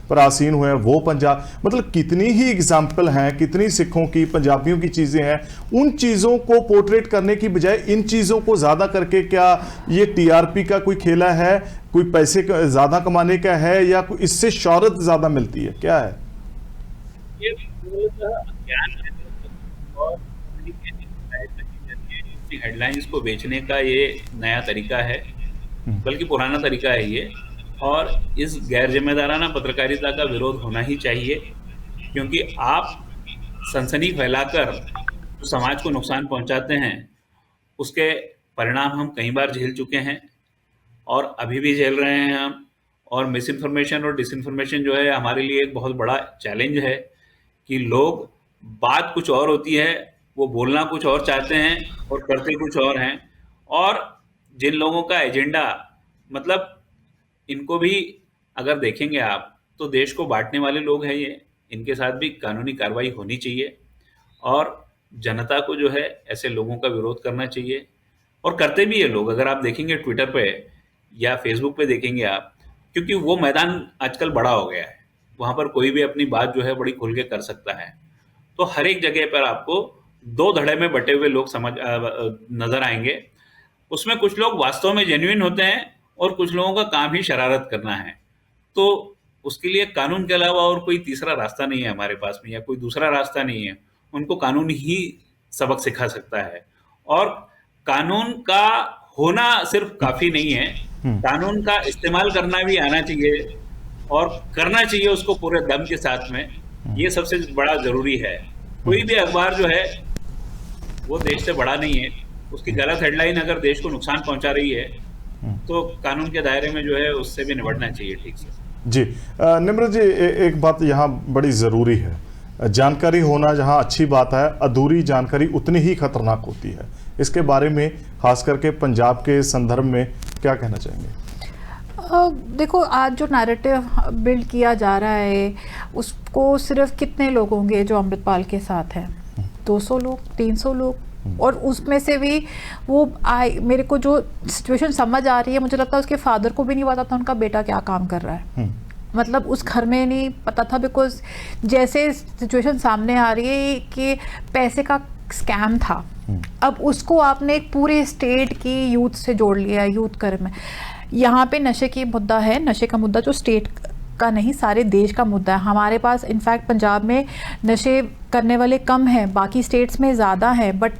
पर आसीन हुए हैं वो पंजाब। मतलब कितनी ही एग्जाम्पल हैं, कितनी सिखों की, पंजाबियों की चीज़ें हैं। उन चीज़ों को पोर्ट्रेट करने की बजाय इन चीज़ों को ज़्यादा करके क्या ये टीआरपी का कोई खेला है, कोई पैसे ज़्यादा कमाने का है, या इससे शौहरत ज़्यादा मिलती है? क्या है ये? हेडलाइंस को बेचने का ये नया तरीका है, बल्कि पुराना तरीका है ये। और इस गैर जिम्मेदाराना पत्रकारिता का विरोध होना ही चाहिए, क्योंकि आप सनसनी फैलाकर जो समाज को नुकसान पहुंचाते हैं उसके परिणाम हम कई बार झेल चुके हैं और अभी भी झेल रहे हैं हम। और मिस इन्फॉर्मेशन और डिसइंफॉर्मेशन जो है हमारे लिए एक बहुत बड़ा चैलेंज है कि लोग, बात कुछ और होती है, वो बोलना कुछ और चाहते हैं और करते कुछ और हैं। और जिन लोगों का एजेंडा, मतलब इनको भी अगर देखेंगे आप तो देश को बांटने वाले लोग हैं ये, इनके साथ भी कानूनी कार्रवाई होनी चाहिए और जनता को जो है ऐसे लोगों का विरोध करना चाहिए। और करते भी ये लोग, अगर आप देखेंगे ट्विटर पे या फेसबुक पे देखेंगे आप, क्योंकि वो मैदान आजकल बड़ा हो गया है, वहाँ पर कोई भी अपनी बात जो है बड़ी खुल के कर सकता है। तो हर एक जगह पर आपको दो धड़े में बटे हुए लोग नजर आएंगे। उसमें कुछ लोग वास्तव में जेन्युइन होते हैं और कुछ लोगों का काम ही शरारत करना है। तो उसके लिए कानून के अलावा और कोई तीसरा रास्ता नहीं है हमारे पास में, या कोई दूसरा रास्ता नहीं है। उनको कानून ही सबक सिखा सकता है। और कानून का होना सिर्फ काफी नहीं है, कानून का इस्तेमाल करना भी आना चाहिए और करना चाहिए उसको पूरे दम के साथ में। ये सबसे बड़ा जरूरी है। कोई भी अखबार जो है वो देश से बड़ा नहीं है, उसकी गलत हेडलाइन अगर देश को नुकसान पहुंचा रही है तो कानून के दायरे में जो है उससे भी निपटना चाहिए ठीक से। जी निमृत जी, एक बात यहाँ बड़ी ज़रूरी है, जानकारी होना जहाँ अच्छी बात है, अधूरी जानकारी उतनी ही खतरनाक होती है। इसके बारे में खास करके पंजाब के संदर्भ में क्या कहना चाहेंगे? देखो, आज जो नैरेटिव बिल्ड किया जा रहा है उसको सिर्फ कितने लोग होंगे जो अमृतपाल के साथ हैं? 200 लोग, 300 लोग। और उसमें से भी वो मेरे को जो सिचुएशन समझ आ रही है, मुझे लगता है उसके फादर को भी नहीं पता था उनका बेटा क्या काम कर रहा है। मतलब उस घर में नहीं पता था, बिकॉज जैसे सिचुएशन सामने आ रही है कि पैसे का स्कैम था। अब उसको आपने एक पूरे स्टेट की यूथ से जोड़ लिया, यूथ कर में। यहाँ पे नशे की मुद्दा है, नशे का मुद्दा जो स्टेट का नहीं सारे देश का मुद्दा है। हमारे पास इनफैक्ट पंजाब में नशे करने वाले कम हैं, बाकी स्टेट्स में ज़्यादा है, बट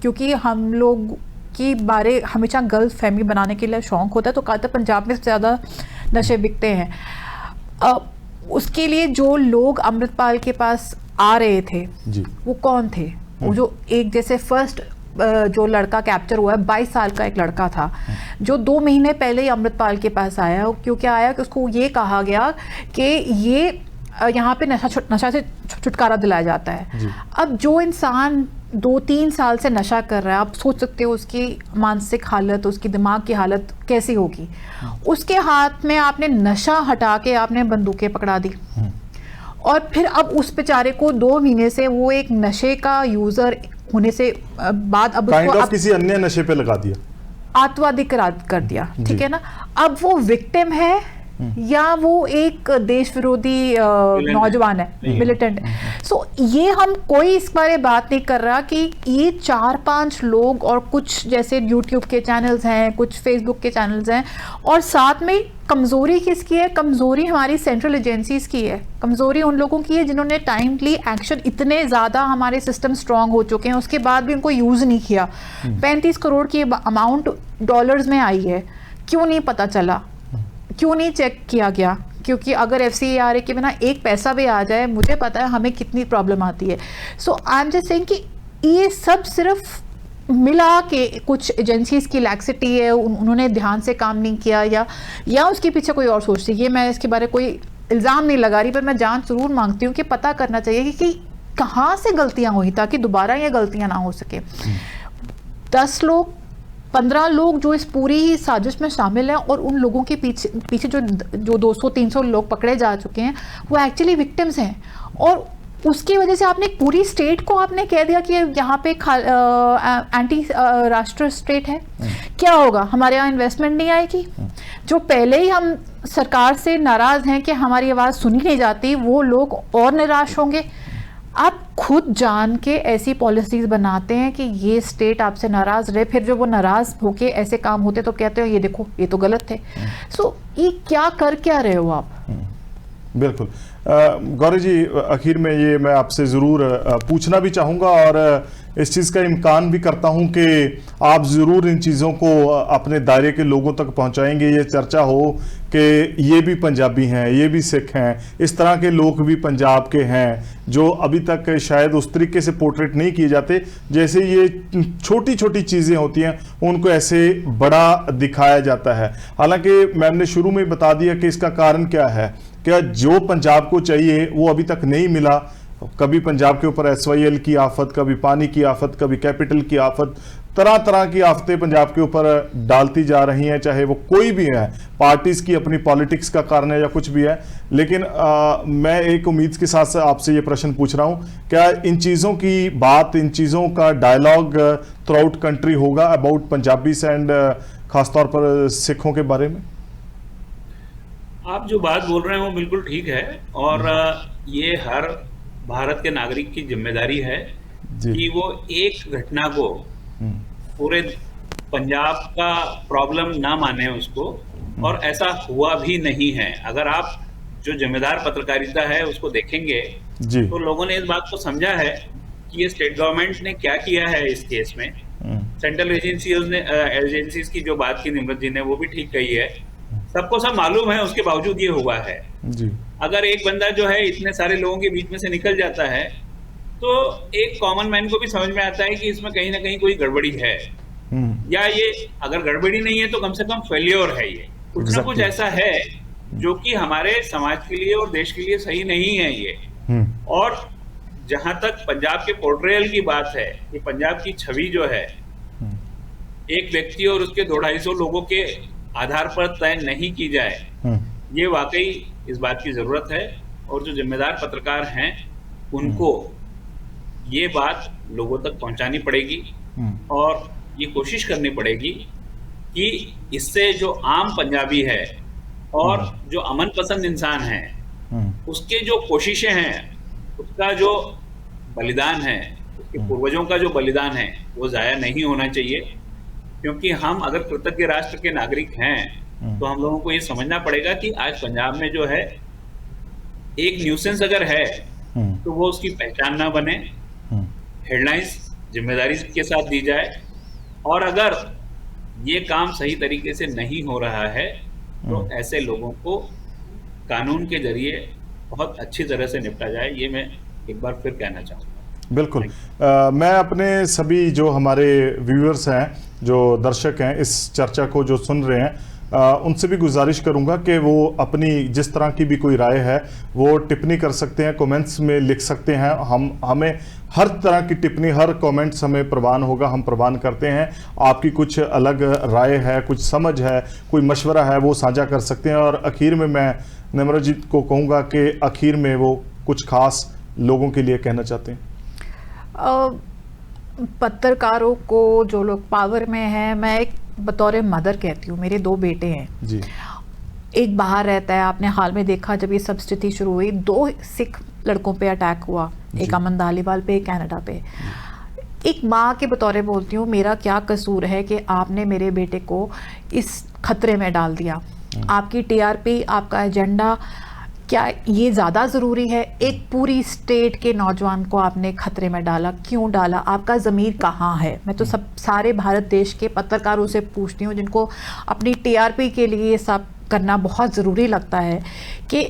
क्योंकि हम लोग की बारे हमेशा गलत फहमी बनाने के लिए शौक होता है, तो कहते पंजाब में सबसे ज़्यादा नशे बिकते हैं। उसके लिए जो लोग अमृतपाल के पास आ रहे थे जी। वो कौन थे? वो जो एक जैसे फर्स्ट जो लड़का कैप्चर हुआ है 22 साल का एक लड़का था, जो 2 महीने पहले ही अमृतपाल के पास आया। क्योंकि आया कि उसको ये कहा गया कि ये यहाँ पे नशा से छुटकारा दिलाया जाता है। अब जो इंसान 2-3 साल से नशा कर रहा है, आप सोच सकते हो उसकी मानसिक हालत, उसकी दिमाग की हालत कैसी होगी। उसके हाथ में आपने नशा हटा के आपने बंदूकें पकड़ा दी, और फिर अब उस बेचारे को 2 महीने से वो एक नशे का यूजर होने से बाद अब उसको किसी अन्य नशे पे लगा दिया, आतंकवादी करार कर दिया, ठीक है ना। अब वो विक्टिम है या वो एक देश विरोधी नौजवान है, मिलिटेंट है। सो ये हम कोई इस बारे बात नहीं कर रहा कि ये 4-5 लोग और कुछ जैसे यूट्यूब के चैनल्स हैं, कुछ फेसबुक के चैनल्स हैं, और साथ में कमज़ोरी किसकी है? कमज़ोरी हमारी सेंट्रल एजेंसीज़ की है, कमज़ोरी उन लोगों की है जिन्होंने टाइमली एक्शन, इतने ज़्यादा हमारे सिस्टम स्ट्रांग हो चुके हैं उसके बाद भी उनको यूज़ नहीं किया। 35 करोड़ की अमाउंट डॉलर्स में आई है, क्यों नहीं पता चला, क्यों नहीं चेक किया गया? क्योंकि अगर FCARA के बिना एक पैसा भी आ जाए, मुझे पता है हमें कितनी प्रॉब्लम आती है। सो आई एम जस्ट सेइंग कि ये सब सिर्फ मिला के कुछ एजेंसीज की लैक्सिटी है, उन्होंने ध्यान से काम नहीं किया, या उसके पीछे कोई और सोचती है। ये मैं इसके बारे कोई इल्ज़ाम नहीं लगा रही, पर मैं जांच जरूर मांगती हूँ कि पता करना चाहिए कि कहाँ से गलतियाँ हुई ताकि दोबारा ये गलतियाँ ना हो सके। 10 लोग 15 लोग जो इस पूरी साजिश में शामिल हैं, और उन लोगों के पीछे जो 200-300 लोग पकड़े जा चुके हैं, वो एक्चुअली विक्टिम्स हैं। और उसकी वजह से आपने पूरी स्टेट को आपने कह दिया कि यहाँ पे एंटी राष्ट्र स्टेट है। क्या होगा? हमारे यहाँ इन्वेस्टमेंट नहीं आएगी। जो पहले ही हम सरकार से नाराज़ हैं कि हमारी आवाज़ सुनी नहीं जाती, वो लोग और निराश होंगे। आप खुद जान के ऐसी पॉलिसीज बनाते हैं कि ये स्टेट आपसे नाराज़ रहे, फिर जो वो नाराज़ होके ऐसे काम होते तो कहते हो ये देखो ये तो गलत थे। सो ये क्या कर क्या रहे हो आप? बिल्कुल गौरी जी, आखिर में ये मैं आपसे ज़रूर पूछना भी चाहूँगा, और इस चीज़ का इम्कान भी करता हूँ कि आप ज़रूर इन चीज़ों को अपने दायरे के लोगों तक पहुँचाएंगे। ये चर्चा हो कि ये भी पंजाबी हैं, ये भी सिख हैं, इस तरह के लोग भी पंजाब के हैं जो अभी तक शायद उस तरीके से पोर्ट्रेट नहीं किए जाते। जैसे ये छोटी छोटी चीज़ें होती हैं उनको ऐसे बड़ा दिखाया जाता है। हालांकि मैम ने शुरू में बता दिया कि इसका कारण क्या है, क्या जो पंजाब को चाहिए वो अभी तक नहीं मिला। कभी पंजाब के ऊपर SYL की आफत, कभी पानी की आफत, कभी कैपिटल की आफत, तरह तरह की आफतें पंजाब के ऊपर डालती जा रही हैं, चाहे वो कोई भी है, पार्टीज की अपनी पॉलिटिक्स का कारण है या कुछ भी है। लेकिन मैं एक उम्मीद के साथ आपसे ये प्रश्न पूछ रहा हूँ, क्या इन चीज़ों की बात, इन चीज़ों का डायलॉग थ्रू आउट कंट्री होगा अबाउट पंजाबीज एंड खासतौर पर सिखों के बारे में? आप जो बात बोल रहे हैं वो बिल्कुल ठीक है, और ये हर भारत के नागरिक की जिम्मेदारी है कि वो एक घटना को पूरे पंजाब का प्रॉब्लम ना माने उसको, और ऐसा हुआ भी नहीं है। अगर आप जो जिम्मेदार पत्रकारिता है उसको देखेंगे तो लोगों ने इस बात को समझा है कि ये स्टेट गवर्नमेंट ने क्या किया है इस केस में। सेंट्रल एजेंसीज की जो बात की निमृत जी ने, वो भी ठीक कही है। सबको सब मालूम है, उसके बावजूद ये हुआ है जी। अगर एक बंदा जो है इतने सारे लोगों के बीच में से निकल जाता है तो एक कॉमन मैन को भी समझ में आता है कि इसमें कहीं ना कहीं कोई गड़बड़ी है, या ये अगर गड़बड़ी नहीं है तो कम से कम फेल्योर है, ये कुछ ना कुछ ऐसा है जो कि हमारे समाज के लिए और देश के लिए सही नहीं है ये। और जहां तक पंजाब के पोर्ट्रेयल की बात है, कि पंजाब की छवि जो है एक व्यक्ति और उसके 200-250 लोगों के आधार पर तय नहीं की जाए, ये वाकई इस बात की जरूरत है। और जो जिम्मेदार पत्रकार हैं उनको ये बात लोगों तक पहुंचानी पड़ेगी, और ये कोशिश करनी पड़ेगी कि इससे जो आम पंजाबी है और जो अमन पसंद इंसान है उसके जो कोशिशें हैं, उसका जो बलिदान है, उसके पूर्वजों का जो बलिदान है, वो जाया नहीं होना चाहिए। क्योंकि हम अगर कृतज्ञ राष्ट्र के नागरिक हैं तो हम लोगों को ये समझना पड़ेगा कि आज पंजाब में जो है एक न्यूसेंस अगर है तो वो उसकी पहचान ना बने, हेडलाइंस जिम्मेदारी के साथ दी जाए, और अगर ये काम सही तरीके से नहीं हो रहा है तो ऐसे लोगों को कानून के जरिए बहुत अच्छी तरह से निपटा जाए। ये मैं एक बार फिर कहना चाहूँगा। बिल्कुल। मैं अपने सभी जो हमारे व्यूअर्स हैं, जो दर्शक हैं, इस चर्चा को जो सुन रहे हैं, उनसे भी गुजारिश करूंगा कि वो अपनी जिस तरह की भी कोई राय है वो टिप्पणी कर सकते हैं, कमेंट्स में लिख सकते हैं। हमें हर तरह की टिप्पणी, हर कमेंट्स हमें प्रवान होगा, हम प्रवान करते हैं। आपकी कुछ अलग राय है, कुछ समझ है, कोई मशवरा है, वो साझा कर सकते हैं। और आखिर में मैं निम्रजीत को कहूँगा कि आखिर में वो कुछ खास लोगों के लिए कहना चाहते हैं। पत्रकारों को, जो लोग पावर में हैं, मैं एक बतौर मदर कहती हूँ, मेरे 2 बेटे हैं जी। एक बाहर रहता है। आपने हाल में देखा जब ये सब स्थिति शुरू हुई, 2 सिख लड़कों पे अटैक हुआ, एक अमन धालीवाल पे, एक कनाडा पे। एक माँ के बतौर बोलती हूँ, मेरा क्या कसूर है कि आपने मेरे बेटे को इस खतरे में डाल दिया? आपकी टीआरपी, आपका एजेंडा, क्या ये ज़्यादा ज़रूरी है? एक पूरी स्टेट के नौजवान को आपने खतरे में डाला, क्यों डाला? आपका ज़मीर कहाँ है? मैं तो सारे भारत देश के पत्रकारों से पूछती हूँ जिनको अपनी टीआरपी के लिए ये सब करना बहुत ज़रूरी लगता है, कि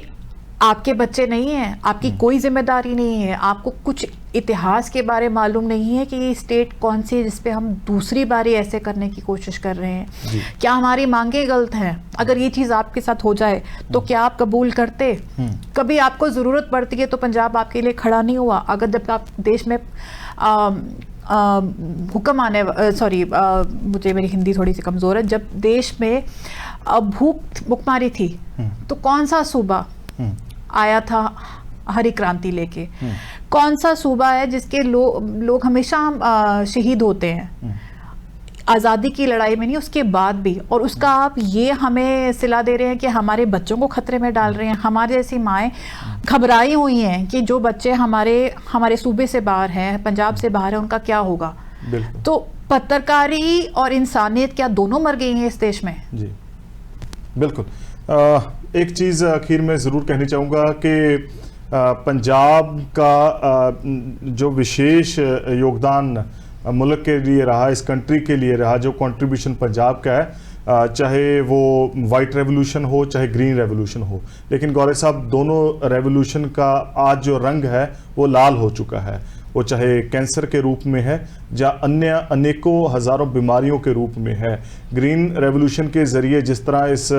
आपके बच्चे नहीं हैं, आपकी कोई जिम्मेदारी नहीं है, आपको कुछ इतिहास के बारे मालूम नहीं है कि ये स्टेट कौन सी है जिस पे हम दूसरी बारी ऐसे करने की कोशिश कर रहे हैं। क्या हमारी मांगें गलत हैं? अगर ये चीज़ आपके साथ हो जाए तो क्या आप कबूल करते? कभी आपको ज़रूरत पड़ती है तो पंजाब आपके लिए खड़ा नहीं हुआ। अगर जब आप देश में हुक्म आने, सॉरी मुझे मेरी हिंदी थोड़ी सी कमज़ोर है, जब देश में भूखमारी थी तो कौन सा सूबा आया था हरी क्रांति लेके? कौन सा सूबा है जिसके लोग हमेशा शहीद होते हैं आज़ादी की लड़ाई में, नहीं उसके बाद भी, और उसका आप ये हमें सिला दे रहे हैं कि हमारे बच्चों को खतरे में डाल रहे हैं। हमारे जैसी माएँ घबराई हुई हैं कि जो बच्चे हमारे सूबे से बाहर हैं, पंजाब से बाहर हैं, उनका क्या होगा? तो पत्रकारी और इंसानियत क्या दोनों मर गई हैं इस देश में? जी बिल्कुल। एक चीज़ आखिर में ज़रूर कहनी चाहूँगा कि पंजाब का जो विशेष योगदान मुल्क के लिए रहा, इस कंट्री के लिए रहा, जो कंट्रीब्यूशन पंजाब का है, चाहे वो वाइट रेवोल्यूशन हो चाहे ग्रीन रेवोल्यूशन हो, लेकिन गौरे साहब दोनों रेवोल्यूशन का आज जो रंग है वो लाल हो चुका है। वो चाहे कैंसर के रूप में है या अन्य अनेकों हज़ारों बीमारियों के रूप में है। ग्रीन रेवोल्यूशन के ज़रिए जिस तरह इस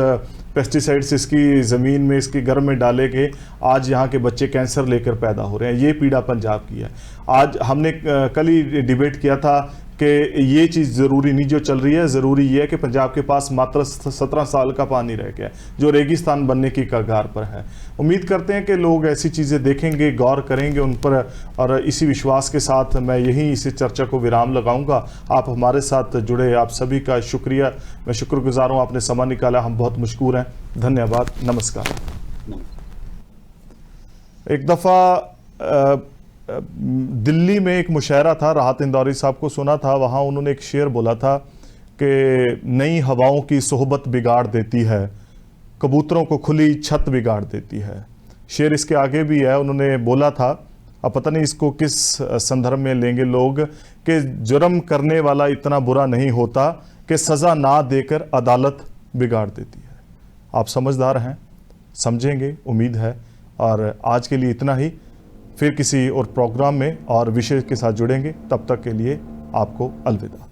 पेस्टिसाइड्स इसकी ज़मीन में, इसके घर में डाले गए, आज यहाँ के बच्चे कैंसर लेकर पैदा हो रहे हैं। ये पीड़ा पंजाब की है। आज हमने कल ही डिबेट किया था कि ये चीज़ ज़रूरी नहीं जो चल रही है, ज़रूरी ये है कि पंजाब के पास मात्र 17 साल का पानी रह गया जो रेगिस्तान बनने की कगार पर है। उम्मीद करते हैं कि लोग ऐसी चीज़ें देखेंगे, गौर करेंगे उन पर, और इसी विश्वास के साथ मैं यहीं इस चर्चा को विराम लगाऊंगा। आप हमारे साथ जुड़े, आप सभी का शुक्रिया, मैं शुक्रगुजार हूँ, आपने समय निकाला, हम बहुत मशकूर हैं। धन्यवाद, नमस्कार। एक दफ़ा दिल्ली में एक मुशायरा था, राहत इंदौरी साहब को सुना था, वहाँ उन्होंने एक शेर बोला था कि नई हवाओं की सोहबत बिगाड़ देती है, कबूतरों को खुली छत बिगाड़ देती है। शेर इसके आगे भी है, उन्होंने बोला था, अब पता नहीं इसको किस संदर्भ में लेंगे लोग, कि जुर्म करने वाला इतना बुरा नहीं होता कि सज़ा ना देकर अदालत बिगाड़ देती है। आप समझदार हैं, समझेंगे, उम्मीद है। और आज के लिए इतना ही, फिर किसी और प्रोग्राम में और विषय के साथ जुड़ेंगे। तब तक के लिए आपको अलविदा।